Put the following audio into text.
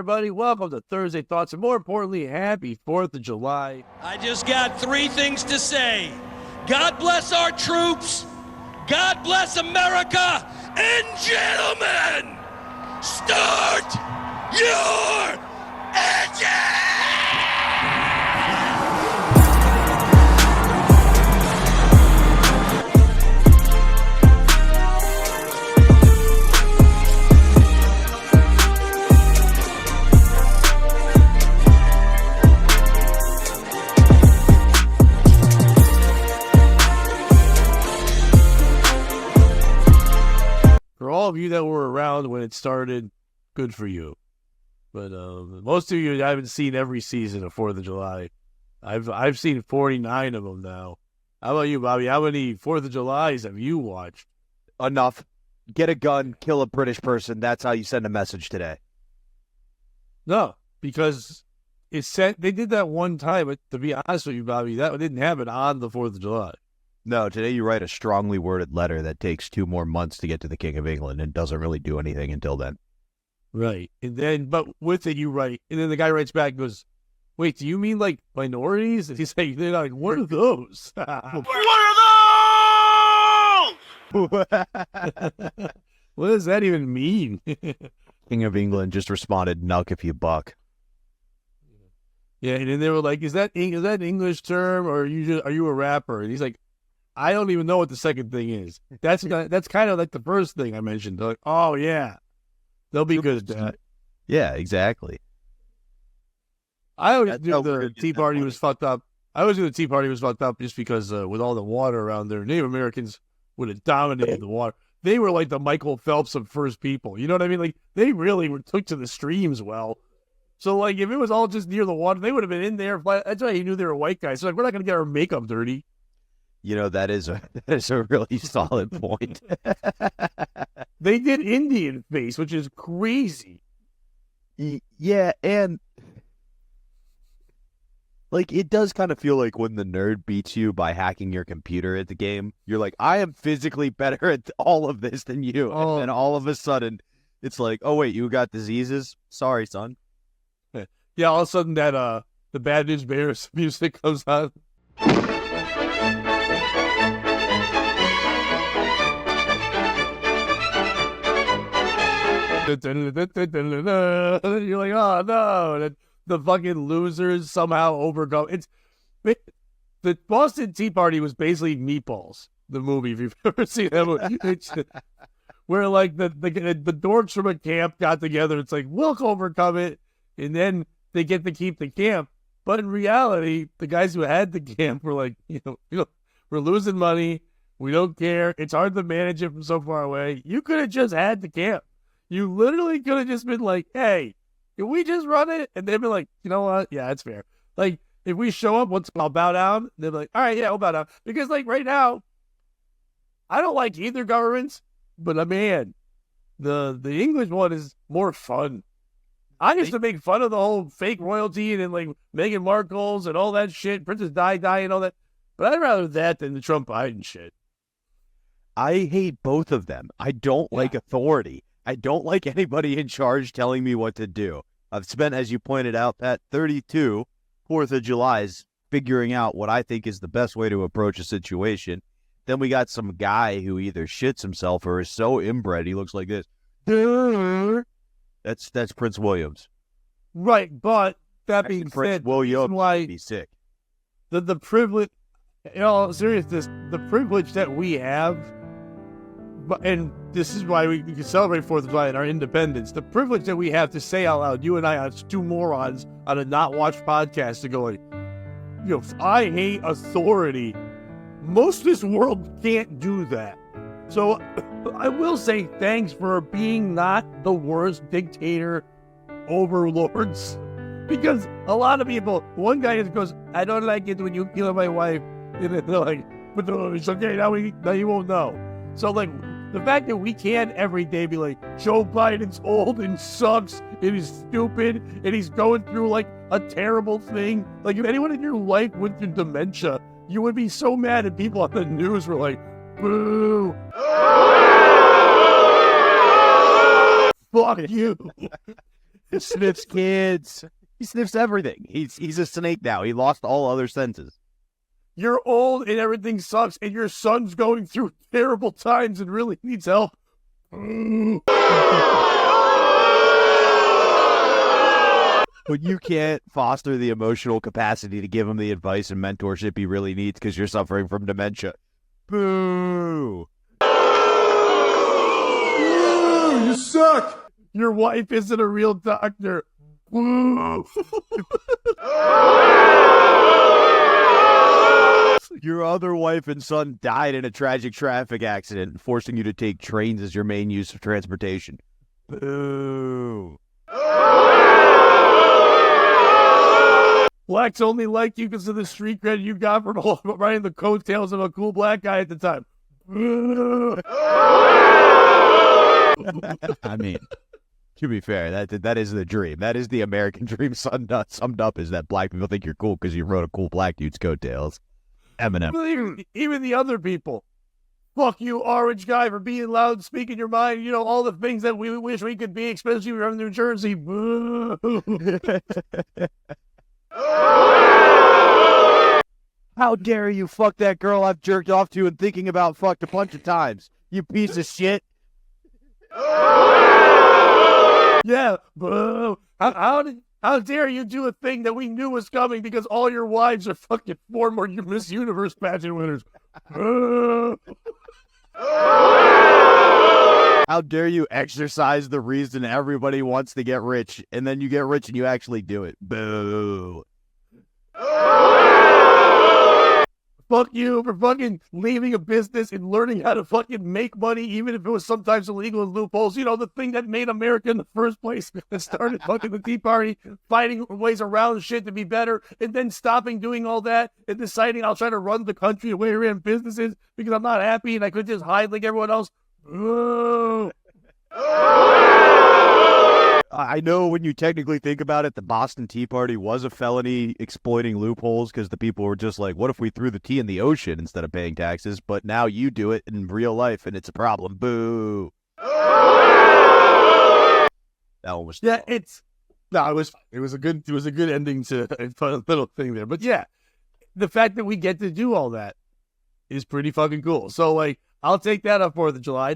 everybody. Welcome to Thursday Thoughts, and more importantly, happy 4th of July. I just got three things to say. God bless our troops. God bless America. And gentlemen, start your engine! For all of you that were around when it started, good for you. But most of you haven't seen every season of 4th of July. I've seen 49 of them now. How about you, Bobby? How many 4th of Julys have you watched? Enough. Get a gun, kill a British person. That's how you send a message today. No, because they did that one time. But to be honest with you, Bobby, that didn't happen on the 4th of July. No, today you write a strongly worded letter that takes 2 more months to get to the King of England and doesn't really do anything until then. Right. And then, but with it, you write, and then the guy writes back and goes, wait, do you mean like minorities? And he's like, what are those? What are those? What does that even mean? King of England just responded, "Nuck if you buck." Yeah, and then they were like, is that an English term, or are you a rapper? And he's like, I don't even know what the second thing is. That's kind of like the first thing I mentioned. They're like, oh yeah, they'll be good at that. Yeah, exactly. I always knew the Tea Party was fucked up. I always knew the Tea Party was fucked up just because with all the water around there, Native Americans would have dominated the water. They were like the Michael Phelps of first people. You know what I mean? Like they really took to the streams well. So like if it was all just near the water, they would have been in there. That's why he knew they were white guys. So like we're not gonna get our makeup dirty. You know, that is a really solid point. They did Indian face, which is crazy. Yeah, and like it does kind of feel like when the nerd beats you by hacking your computer at the game, you're like, I am physically better at all of this than you. Oh. And then all of a sudden, it's like, oh wait, you got diseases? Sorry, son. Yeah, all of a sudden that the Bad News Bears music comes on. You're like, oh no, the fucking losers somehow overcome. The Boston Tea Party was basically Meatballs, the movie. If you've ever seen that movie, where like the dorks from a camp got together. It's like we'll overcome it, and then they get to keep the camp. But in reality, the guys who had the camp were like, we're losing money. We don't care. It's hard to manage it from so far away. You could have just had the camp. You literally could have just been like, hey, can we just run it? And they'd be like, you know what? Yeah, that's fair. Like, if we show up, I'll bow down. They'd be like, all right, yeah, we'll bow down. Because, like, right now, I don't like either governments, but, man, the English one is more fun. I used to make fun of the whole fake royalty and then, like, Meghan Markle's and all that shit, Princess Di and all that. But I'd rather that than the Trump-Biden shit. I hate both of them. I don't like authority. I don't like anybody in charge telling me what to do. I've spent, as you pointed out, Pat, 32 4th of Julys figuring out what I think is the best way to approach a situation. Then we got some guy who either shits himself or is so inbred he looks like this. That's Prince Williams. Right, but that being said, Prince Williams why be sick. The privilege, in all seriousness, the privilege that we have, and this is why we can celebrate 4th of July and our independence, the privilege that we have to say out loud, you and I are 2 morons on a not watched podcast to go like, I hate authority. Most of this world can't do that. So I will say thanks for being not the worst dictator overlords. Because a lot of people, one guy just goes, I don't like it when you kill my wife. And then they're like, but it's okay, now you won't know. So like, the fact that we can't every day be like, Joe Biden's old and sucks, and he's stupid, and he's going through like a terrible thing. Like if anyone in your life went through dementia, you would be so mad at people on the news were like, boo. Fuck you. He sniffs kids. He sniffs everything. He's a snake now. He lost all other senses. You're old and everything sucks, and your son's going through terrible times and really needs help. But you can't foster the emotional capacity to give him the advice and mentorship he really needs because you're suffering from dementia. Boo! You suck! Your wife isn't a real doctor. Your other wife and son died in a tragic traffic accident, forcing you to take trains as your main use of transportation. Boo! Blacks only like you because of the street cred you got from riding the coattails of a cool black guy at the time. I mean, to be fair, that is the dream. That is the American dream summed up is that black people think you're cool because you rode a cool black dude's coattails. Eminem. Even the other people. Fuck you, orange guy, for being loud and speaking your mind. You know, all the things that we wish we could be, especially from New Jersey. How dare you fuck that girl I've jerked off to and thinking about fucked a bunch of times, you piece of shit. Yeah, boo. How dare you do a thing that we knew was coming because all your wives are fucking former Miss Universe pageant winners. How dare you exercise the reason everybody wants to get rich, and then you get rich and you actually do it. Boo. Fuck you for fucking leaving a business and learning how to fucking make money, even if it was sometimes illegal and loopholes. You know, the thing that made America in the first place, that started fucking the Tea Party, finding ways around shit to be better, and then stopping doing all that and deciding I'll try to run the country the way I ran businesses because I'm not happy and I could just hide like everyone else. I know when you technically think about it, the Boston Tea Party was a felony exploiting loopholes because the people were just like, what if we threw the tea in the ocean instead of paying taxes? But now you do it in real life and it's a problem. Boo. That one was Yeah, it was a good ending to a fun little thing there. But yeah, the fact that we get to do all that is pretty fucking cool. So like, I'll take that on 4th of July.